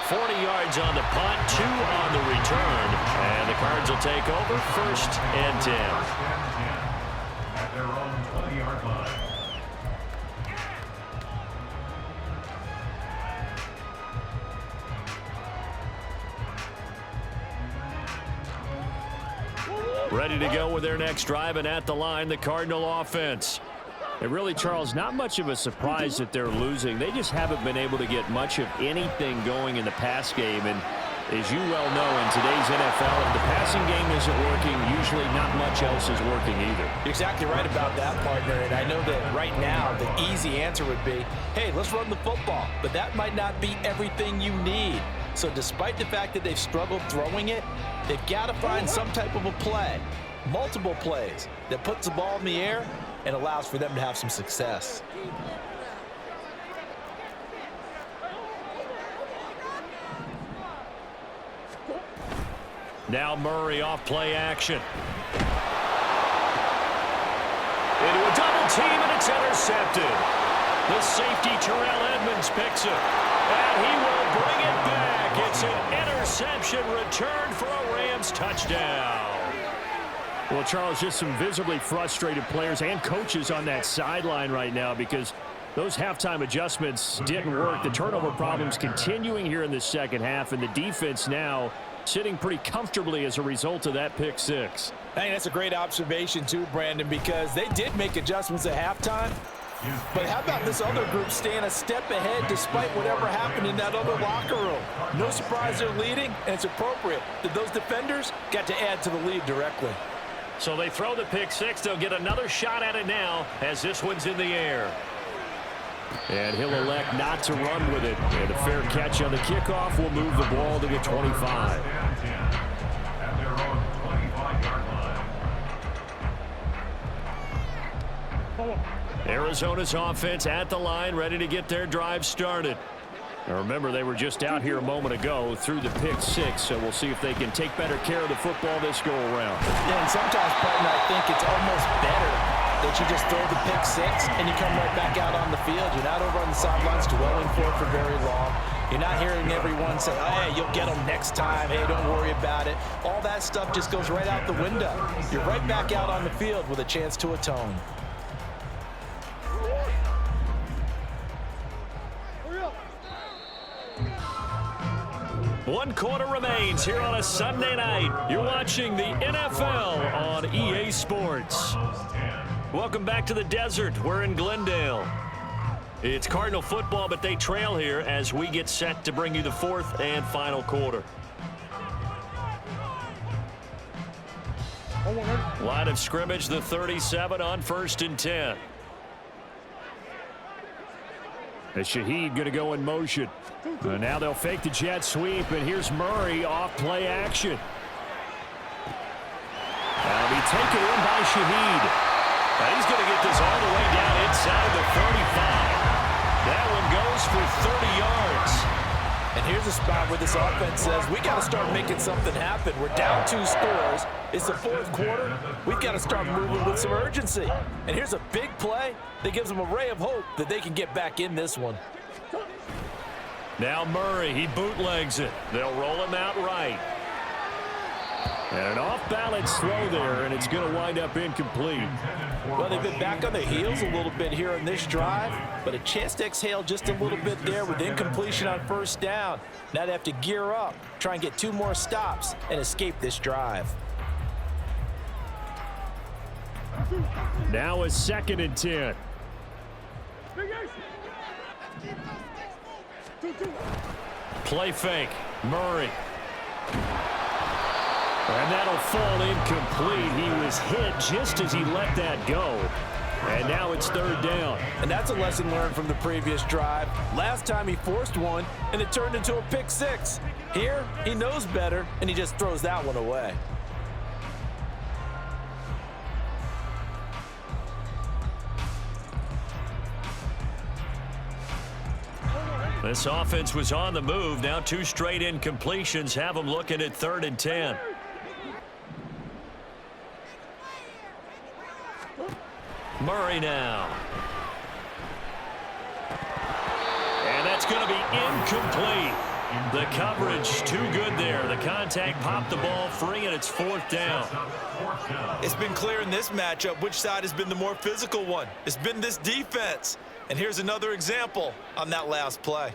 40 yards on the punt, 2 on the return. And the Cards will take over 1st and 10. At their own 20-yard line. Ready to go with their next drive, and at the line, the Cardinal offense. And really, Charles, not much of a surprise that they're losing. They just haven't been able to get much of anything going in the pass game. And as you well know, in today's NFL, if the passing game isn't working, usually not much else is working either. You're exactly right about that, partner. And I know that right now the easy answer would be, hey, let's run the football. But that might not be everything you need. So despite the fact that they've struggled throwing it, they've got to find some type of a play, multiple plays, that puts the ball in the air and allows for them to have some success. Now Murray off play action. Into a double team, and it's intercepted. The safety, Terrell Edmonds, picks it. And he will bring it back. It's an interception return for a Rams touchdown. Well, Charles, just some visibly frustrated players and coaches on that sideline right now because those halftime adjustments didn't work. The turnover problems continuing here in the second half, and the defense now sitting pretty comfortably as a result of that pick 6. I think that's a great observation too, Brandon, because they did make adjustments at halftime. But how about this other group staying a step ahead despite whatever happened in that other locker room? No surprise they're leading, and it's appropriate that those defenders got to add to the lead directly. So they throw the pick 6. They'll get another shot at it now as this one's in the air. And he'll elect not to run with it. And a fair catch on the kickoff will move the ball to the 25. At their own 25-yard line. Arizona's offense at the line, ready to get their drive started. Now remember, they were just out here a moment ago through the pick 6, so we'll see if they can take better care of the football this go around. Yeah, and sometimes, partner, I think it's almost better that you just throw the pick 6 and you come right back out on the field. You're not over on the sidelines dwelling for very long. You're not hearing everyone say, oh, hey, you'll get them next time. Hey, don't worry about it. All that stuff just goes right out the window. You're right back out on the field with a chance to atone. One quarter remains here on a Sunday night. You're watching the NFL on EA Sports. Welcome back to the desert. We're in Glendale. It's Cardinal football, but they trail here as we get set to bring you the 4th and final quarter. Line of scrimmage, the 37 on 1st and 10. As Shaheed going to go in motion. Now they'll fake the jet sweep, and here's Murray off play action. That'll be taken in by Shaheed. Now he's going to get this all the way down inside the 35. That one goes for 30 yards. And here's a spot where this offense says, we got to start making something happen. We're down 2 scores. It's the 4th quarter. We've got to start moving with some urgency. And here's a big play that gives them a ray of hope that they can get back in this one. Now Murray, he bootlegs it. They'll roll him out right. And an off-balance throw there, and it's going to wind up incomplete. Well, they've been back on their heels a little bit here on this drive, but a chance to exhale just a little bit there with incompletion on 1st down. Now they have to gear up, try and get 2 more stops, and escape this drive. Now a 2nd and 10. Play fake. Murray. And that'll fall incomplete. He was hit just as he let that go. And now it's third down. And that's a lesson learned from the previous drive. Last time he forced one, and it turned into a pick six. Here, he knows better, and he just throws that one away. This offense was on the move. Now 2 straight incompletions have them looking at 3rd and 10. Murray now. And that's going to be incomplete. The coverage too good there. The contact popped the ball free, and it's 4th down. It's been clear in this matchup which side has been the more physical one. It's been this defense. And here's another example on that last play.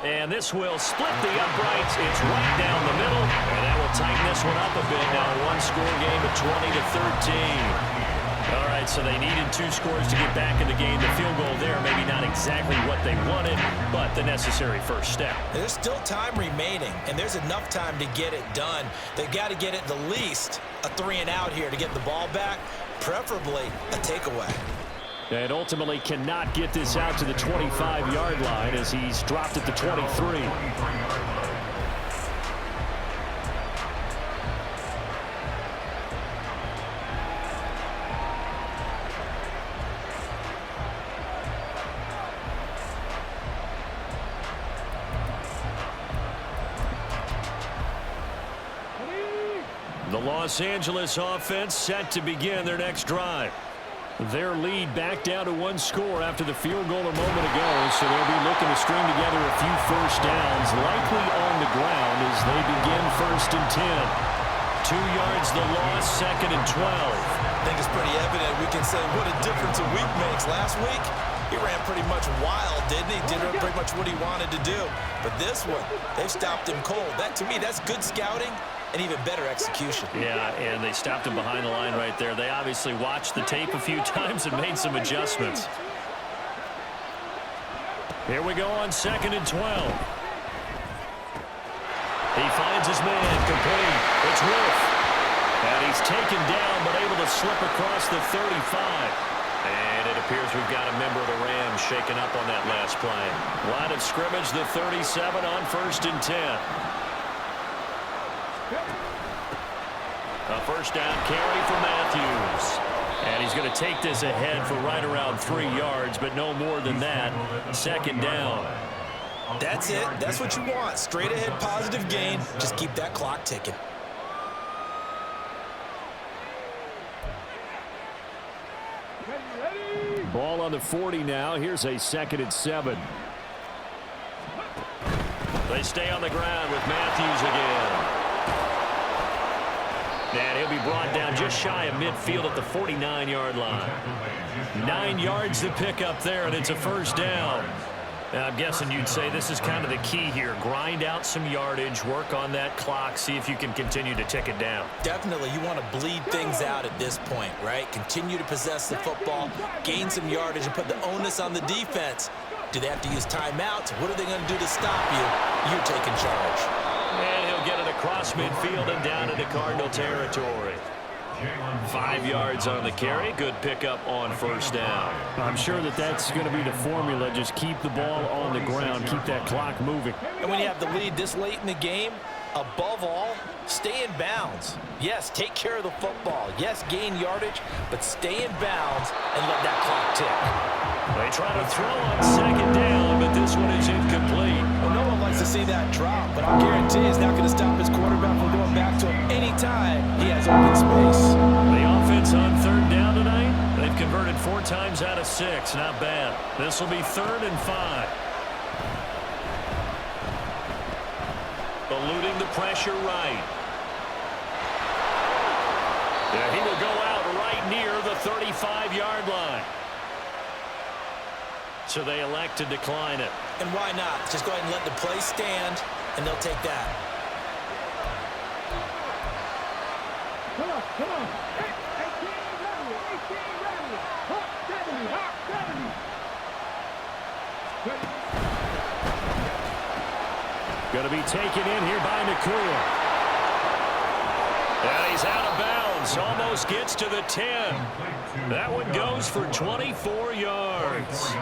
And this will split the uprights. It's right down the middle, and that will tighten this one up a bit. Now a one-score game at 20-13. All right, so they needed 2 scores to get back in the game. The field goal there, maybe not exactly what they wanted, but the necessary first step. There's still time remaining, and there's enough time to get it done. They've got to get at the least a 3-and-out here to get the ball back, preferably a takeaway. And ultimately cannot get this out to the 25-yard line as he's dropped at the 23. The Los Angeles offense set to begin their next drive. Their lead back down to 1 score after the field goal a moment ago, so they'll be looking to string together a few first downs, likely on the ground as they begin 1st and 10. 2 yards the loss, 2nd and 12. I think it's pretty evident we can say what a difference a week makes. Last week, he ran pretty much wild, didn't he? Did pretty much what he wanted to do. But this one, they've stopped him cold. That, to me, that's good scouting and even better execution. Yeah, and they stopped him behind the line right there. They obviously watched the tape a few times and made some adjustments. Here we go on 2nd and 12. He finds his man, complete. It's Wolf. And he's taken down, but able to slip across the 35. And it appears we've got a member of the Rams shaken up on that last play. Line of scrimmage, the 37 on 1st and 10. A first down carry for Matthews. And he's going to take this ahead for right around 3 yards, but no more than that. 2nd down. That's it. That's what you want. Straight ahead positive gain. Just keep that clock ticking. Ball on the 40 now. Here's a 2nd and 7. They stay on the ground with Matthews again. And he'll be brought down just shy of midfield at the 49-yard line. 9 yards to pick up there, and it's a first down. Now, I'm guessing you'd say this is kind of the key here. Grind out some yardage, work on that clock, see if you can continue to tick it down. Definitely, you want to bleed things out at this point, right? Continue to possess the football, gain some yardage, and put the onus on the defense. Do they have to use timeouts? What are they going to do to stop you? You're taking charge. And he'll get it across midfield and down into Cardinal territory. 5 yards on the carry. Good pickup on first down. I'm sure that's going to be the formula. Just keep the ball on the ground. Keep that clock moving. And when you have the lead this late in the game, above all, stay in bounds. Yes, take care of the football. Yes, gain yardage, but stay in bounds and let that clock tick. They try to throw on 2nd down, but this one is incomplete. Well, no one likes to see that drop, but I'll guarantee it's not going to stop his quarterback from going back to him anytime he has open space. The offense on 3rd down tonight, they've converted 4 times out of 6. Not bad. This will be 3rd and 5. Eluding the pressure right. Yeah, he will go out right near the 35-yard line. So they elect to decline it. And why not? Just go ahead and let the play stand, and they'll take that. Come on, come on. 18 ready. Hot 70, hot 70. Going to be taken in here by Nakua. And he's out of bounds. bounds. Almost gets to the 10. That one goes for 24 yards.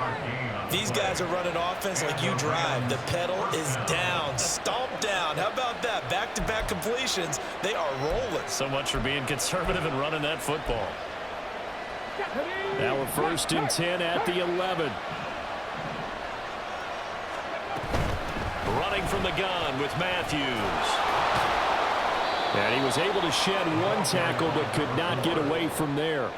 These guys are running offense like you drive. The pedal is down, stomped down. How about that? Back-to-back completions. They are rolling. So much for being conservative and running that football. Now a 1st and 10 at the 11. Running from the gun with Matthews. And he was able to shed one tackle but could not get away from there.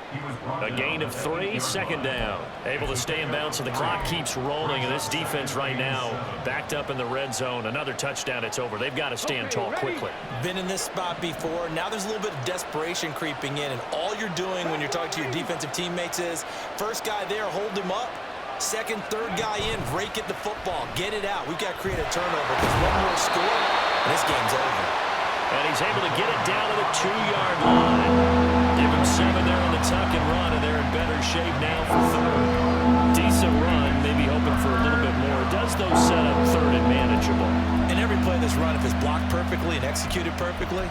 A gain of 3, 2nd down. Able to stay in bounds, so the clock keeps rolling, and this defense right now backed up in the red zone. Another touchdown, it's over. They've got to stand tall quickly. Been in this spot before. Now there's a little bit of desperation creeping in, and all you're doing when you're talking to your defensive teammates is, first guy there, hold him up. Second, third guy in, rake at the football. Get it out. We've got to create a turnover. There's one more score, and this game's over. And he's able to get it down to the 2-yard line. Give him 7 there on the tuck and run, and they're in better shape now for 3rd. Decent run, maybe hoping for a little bit more. It does, though, set up 3rd and manageable. And every play of this run, if it's blocked perfectly and executed perfectly,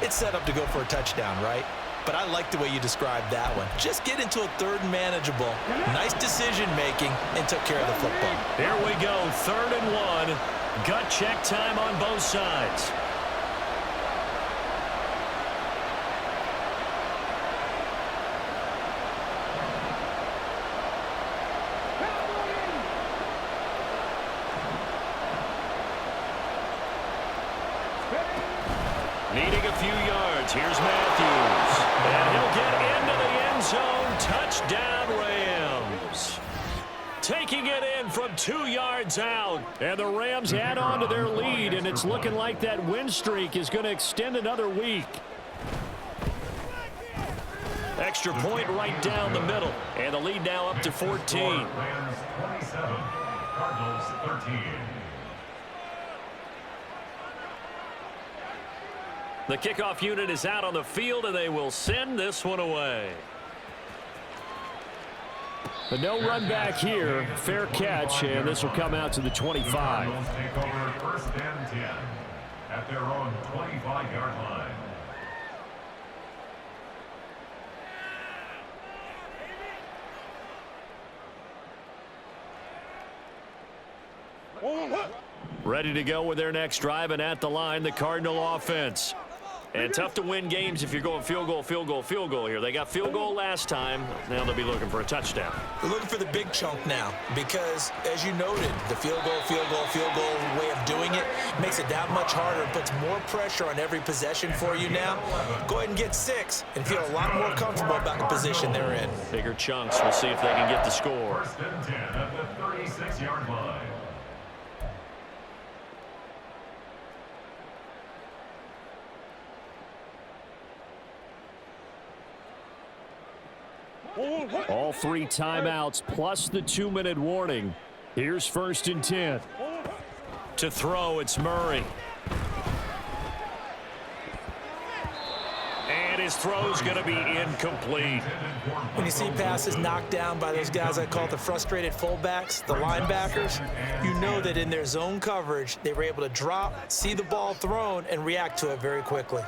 it's set up to go for a touchdown, right? But I like the way you described that one. Just get into a 3rd and manageable. Nice decision-making, and took care of the football. Here we go, 3rd and 1. Gut check time on both sides. Needing a few yards. Here's Matthews. And he'll get into the end zone. Touchdown, Rams. Taking it in from 2 yards out. And the Rams add on to their lead, and it's looking like that win streak is going to extend another week. Extra point right down the middle. And the lead now up to 14. Rams 27, Cardinals 13. The kickoff unit is out on the field, and they will send this one away. But no run back here. Fair catch, and this will come out to the 25. Cardinals take over 1st and 10 at their own 25-yard line. Ready to go with their next drive, and at the line, the Cardinal offense. And tough to win games if you're going field goal, field goal, field goal here. They got field goal last time. Now they'll be looking for a touchdown. They're looking for the big chunk now because, as you noted, the field goal way of doing it makes it that much harder, puts more pressure on every possession for you now. Go ahead and get 6 and feel a lot more comfortable about the position they're in. Bigger chunks. We'll see if they can get the score. 1st and 10 at the 36-yard line. All 3 timeouts plus the 2-minute warning. Here's 1st and 10. To throw, it's Murray. And his throw's going to be incomplete. When you see passes knocked down by those guys I call the frustrated fullbacks, the linebackers, you know that in their zone coverage, they were able to drop, see the ball thrown, and react to it very quickly.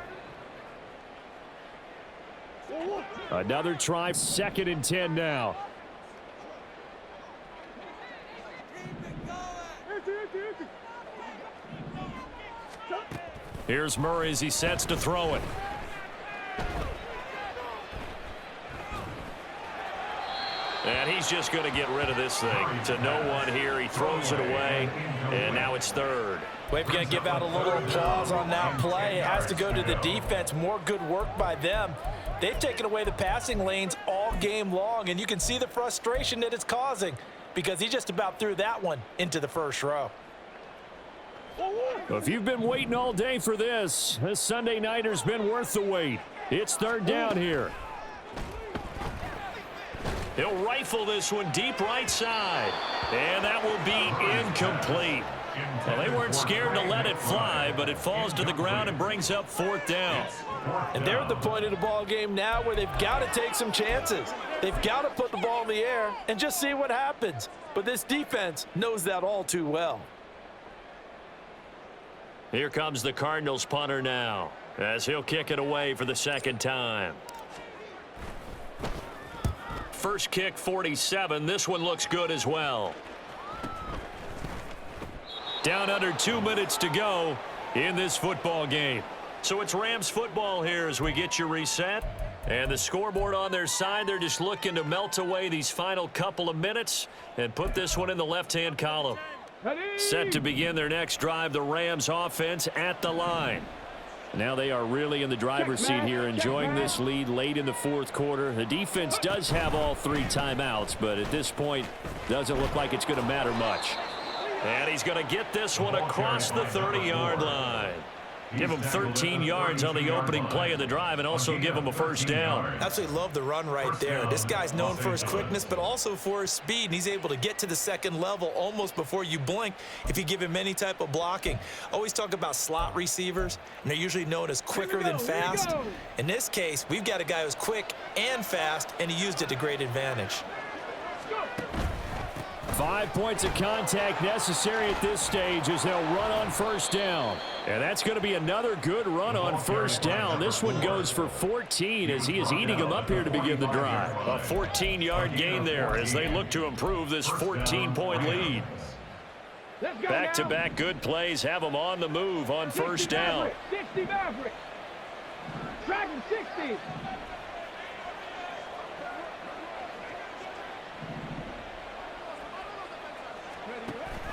Another try, 2nd and 10 now. Here's Murray as he sets to throw it. And he's just going to get rid of this thing. To no one here. He throws it away, and now it's 3rd. We've got to give out a little applause on that play. It has to go to the defense. More good work by them. They've taken away the passing lanes all game long, and you can see the frustration that it's causing because he just about threw that one into the 1st row. If you've been waiting all day for this Sunday nighter's been worth the wait. It's 3rd down here. He'll rifle this one deep right side, and that will be incomplete. Well, they weren't scared to let it fly, but it falls to the ground and brings up 4th down. And they're at the point of the ball game now where they've got to take some chances. They've got to put the ball in the air and just see what happens. But this defense knows that all too well. Here comes the Cardinals punter now. as he'll kick it away for the second time. First kick, 47. This one looks good as well. Down under 2 minutes to go in this football game. So it's Rams football here as we get you reset. And the scoreboard on their side, they're just looking to melt away these final couple of minutes and put this one in the left-hand column. Set to begin their next drive, the Rams offense at the line. Now they are really in the driver's seat here, enjoying this lead late in the fourth quarter. The defense does have all 3 timeouts, but at this point, doesn't look like it's going to matter much. And he's going to get this one across the 30-yard line. Give him 13 yards on the opening play of the drive and also give him a first down. Absolutely love the run right there. This guy's known for his quickness, but also for his speed. And he's able to get to the second level almost before you blink if you give him any type of blocking. Always talk about slot receivers, and they're usually known as quicker than fast. In this case, we've got a guy who's quick and fast, and he used it to great advantage. 5 points of contact necessary at this stage as they'll run on first down. And that's going to be another good run on first down. This one goes for 14 as he is eating them up here to begin the drive. A 14-yard gain there as they look to improve this 14-point lead. Back-to-back good plays have them on the move on first down. 60 Maverick. Dragon 60.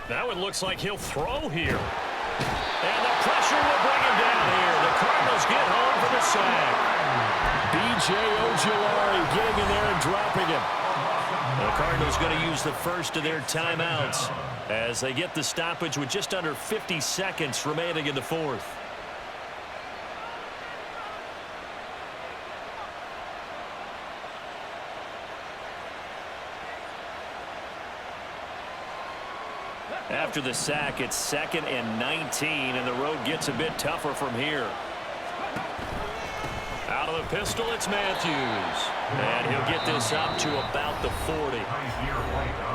Now it looks like he'll throw here. And the pressure will bring him down here. The Cardinals get home for the sack. B.J. Ojulari getting in there and dropping him. The Cardinals going to use the first of their timeouts as they get the stoppage with just under 50 seconds remaining in the fourth. After the sack, it's 2nd and 19, and the road gets a bit tougher from here. Out of the pistol, it's Matthews. And he'll get this up to about the 40.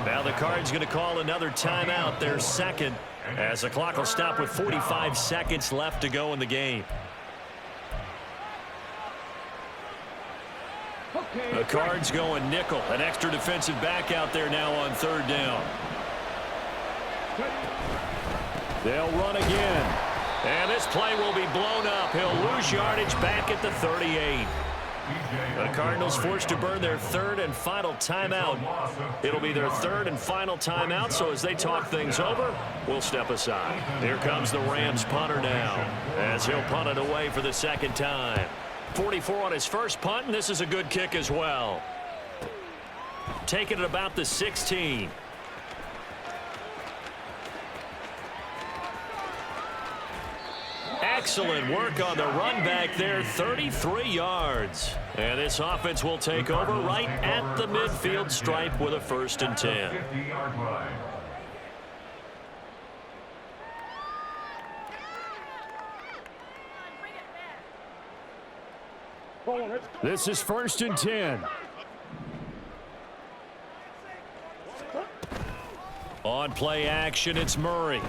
Now the Cards going to call another timeout, their second, as the clock will stop with 45 seconds left to go in the game. The Cards going nickel, an extra defensive back out there now on third down. They'll run again. And this play will be blown up. He'll lose yardage back at the 38. The Cardinals forced to burn their third and final timeout. It'll be their third and final timeout, so as they talk things over, we'll step aside. Here comes the Rams punter now, as he'll punt it away for the second time. 44 on his first punt, and this is a good kick as well. Taking it about the 16. Excellent work on the run back there, 33 yards. And this offense will take over right at the midfield stripe with a 1st and 10. This is 1st and 10. On play action, it's Murray.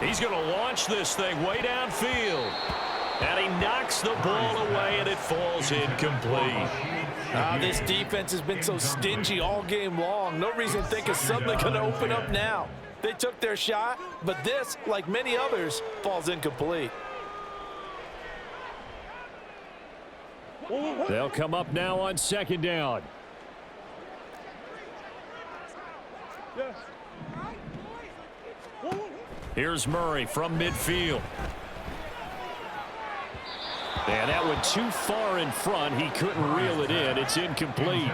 He's going to launch this thing way downfield. And he knocks the ball away, and it falls incomplete. This defense has been so stingy all game long. No reason to think it's suddenly going to open up now. They took their shot, but this, like many others, falls incomplete. They'll come up now on 2nd down. Here's Murray from midfield. And that went too far in front. He couldn't reel it in. It's incomplete.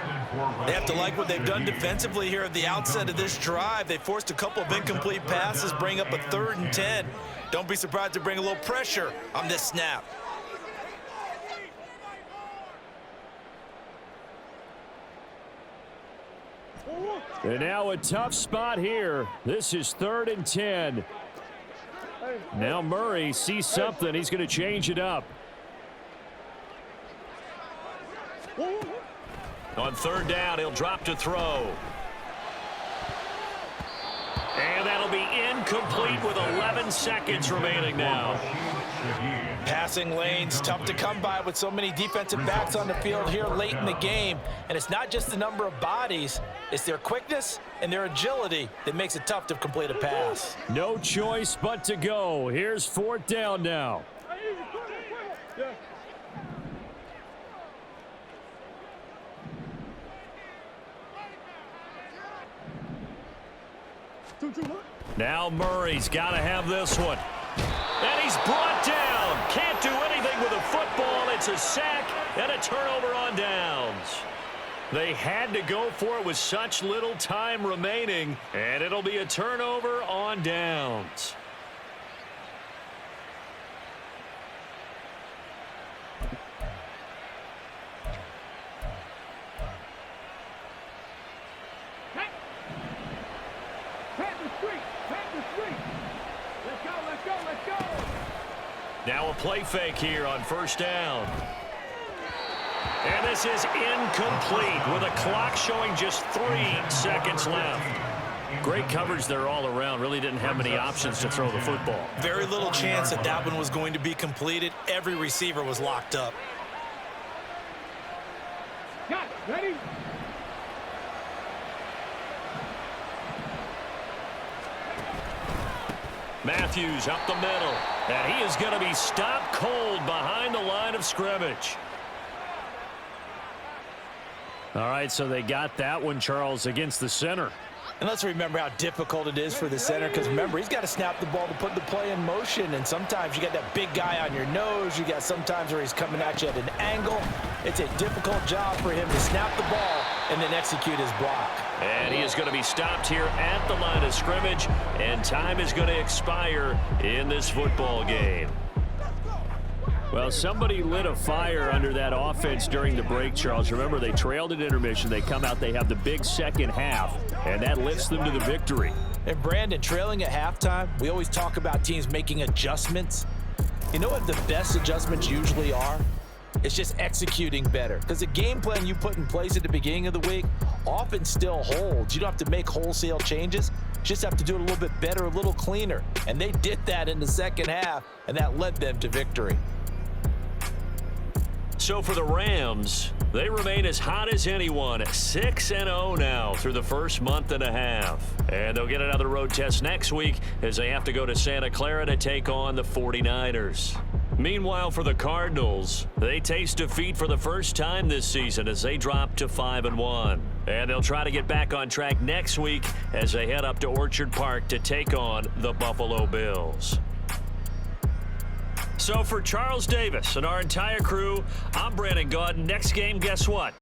They have to like what they've done defensively here at the outset of this drive. They forced a couple of incomplete passes, bring up a 3rd and 10. Don't be surprised to bring a little pressure on this snap. And now a tough spot here. This is 3rd and 10. Now Murray sees something. He's going to change it up. On 3rd down, he'll drop to throw. And that'll be incomplete with 11 seconds remaining now. Passing lanes, tough to come by with so many defensive backs on the field here late in the game. And it's not just the number of bodies, it's their quickness and their agility that makes it tough to complete a pass. No choice but to go. Here's 4th down now. Now Murray's got to have this one. And he's brought down. Can't do anything with a football. It's a sack and a turnover on downs. They had to go for it with such little time remaining, and it'll be a turnover on downs. Now a play fake here on 1st down. And this is incomplete with a clock showing just 3 seconds left. Great coverage there all around. Really didn't have many options to throw the football. Very little chance that that one was going to be completed. Every receiver was locked up. Got it. Ready? Matthews up the middle. And he is going to be stopped cold behind the line of scrimmage. All right, so they got that one, Charles, against the center. And let's remember how difficult it is for the center, because remember, he's got to snap the ball to put the play in motion, and sometimes you got that big guy on your nose. You got sometimes where he's coming at you at an angle. It's a difficult job for him to snap the ball and then execute his block. And he is going to be stopped here at the line of scrimmage, and time is going to expire in this football game. Well, somebody lit a fire under that offense during the break, Charles. Remember, they trailed at intermission. They come out, they have the big second half, and that lifts them to the victory. And Brandon, trailing at halftime, we always talk about teams making adjustments. You know what the best adjustments usually are? It's just executing better. Because the game plan you put in place at the beginning of the week often still holds. You don't have to make wholesale changes. You just have to do it a little bit better, a little cleaner. And they did that in the second half, and that led them to victory. So for the Rams, they remain as hot as anyone, 6-0 now through the first month and a half. And they'll get another road test next week as they have to go to Santa Clara to take on the 49ers. Meanwhile, for the Cardinals, they taste defeat for the first time this season as they drop to 5-1. And they'll try to get back on track next week as they head up to Orchard Park to take on the Buffalo Bills. So for Charles Davis and our entire crew, I'm Brandon Gaudin. Next game, guess what?